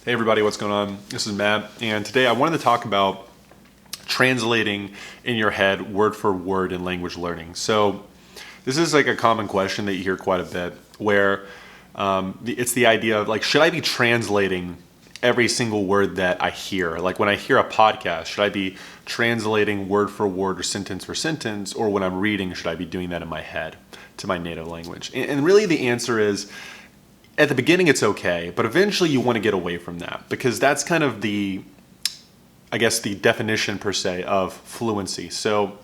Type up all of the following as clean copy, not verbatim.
Hey everybody, what's going on? This is Matt, and today I wanted to talk about translating in your head word for word in language learning. So this is like a common question that you hear quite a bit where it's the idea of like, should I be translating every single word that I hear? Like when I hear a podcast, should I be translating word for word or sentence, or when I'm reading, should I be doing that in my head to my native language? And really the answer is, at the beginning it's okay, but eventually you want to get away from that because that's kind of the definition per se of fluency. So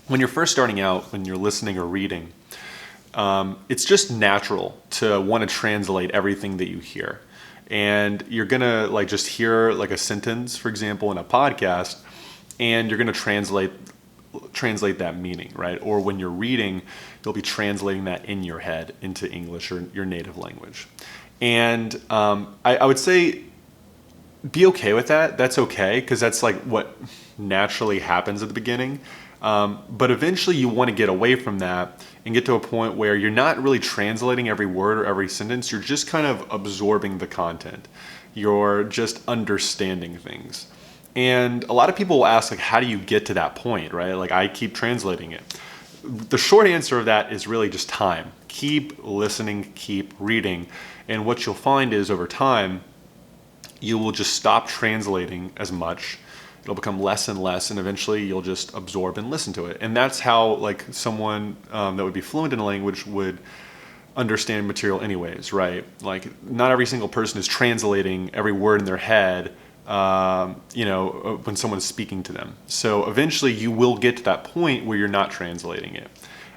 when you're first starting out, when you're listening or reading, it's just natural to want to translate everything that you hear. And you're gonna like just hear like a sentence, for example, in a podcast, and you're gonna translate that meaning, right? Or when you're reading, you'll be translating that in your head into English or your native language. And I would say be okay with that. That's okay, because that's like what naturally happens at the beginning. But eventually you want to get away from that and get to a point where you're not really translating every word or every sentence. You're just kind of absorbing the content. You're just understanding things. And a lot of people will ask, like, how do you get to that point, right? Like, I keep translating it. The short answer of that is really just time. Keep listening, keep reading. And what you'll find is over time, you will just stop translating as much. It'll become less and less, and eventually you'll just absorb and listen to it. And that's how like someone that would be fluent in a language would understand material anyways, right? Like not every single person is translating every word in their head when someone's speaking to them. So eventually you will get to that point where you're not translating it.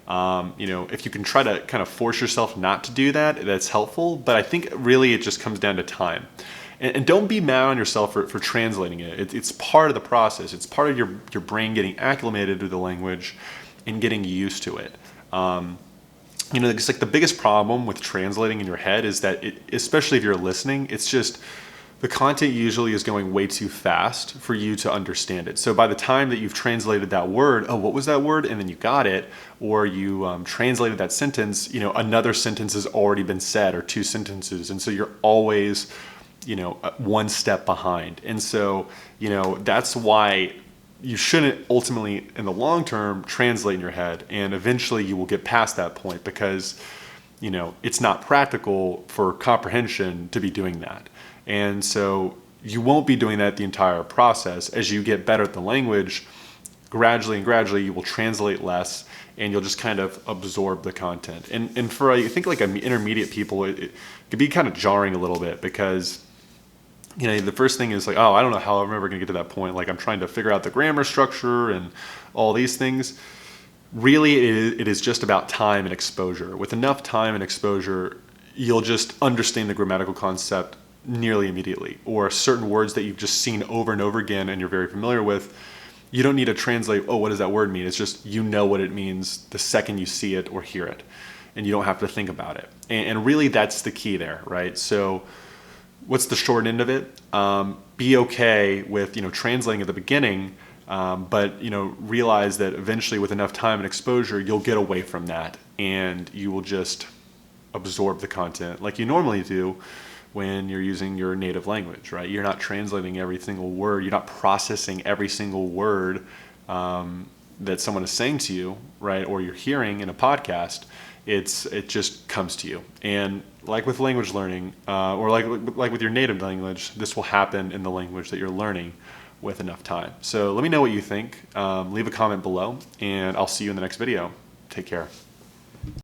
If you can try to kind of force yourself not to do that, that's helpful. But I think really it just comes down to time. And don't be mad on yourself for translating it. It's part of the process. It's part of your brain getting acclimated to the language and getting used to it. It's like the biggest problem with translating in your head is that, especially if you're listening, it's just the content usually is going way too fast for you to understand it. So by the time that you've translated that word, oh, what was that word? And then you got it, or you translated that sentence, another sentence has already been said, or two sentences. And so you're always one step behind. And so, that's why you shouldn't ultimately, in the long term, translate in your head. And eventually you will get past that point because, it's not practical for comprehension to be doing that. And so you won't be doing that the entire process. As you get better at the language, gradually you will translate less and you'll just kind of absorb the content. And for, I think, like intermediate people, it could be kind of jarring a little bit because the first thing is like, oh, I don't know how I'm ever going to get to that point. Like I'm trying to figure out the grammar structure and all these things. Really, it is just about time and exposure. With enough time and exposure, you'll just understand the grammatical concept nearly immediately. Or certain words that you've just seen over and over again and you're very familiar with, you don't need to translate, oh, what does that word mean? It's just what it means the second you see it or hear it. And you don't have to think about it. And really, that's the key there, right? So what's the short end of it? Be okay with translating at the beginning, but realize that eventually, with enough time and exposure, you'll get away from that, and you will just absorb the content like you normally do when you're using your native language, right? You're not translating every single word. You're not processing every single word that someone is saying to you, right? Or you're hearing in a podcast. It just comes to you. And like with language learning, or like with your native language, this will happen in the language that you're learning with enough time. So let me know what you think. Leave a comment below, and I'll see you in the next video. Take care.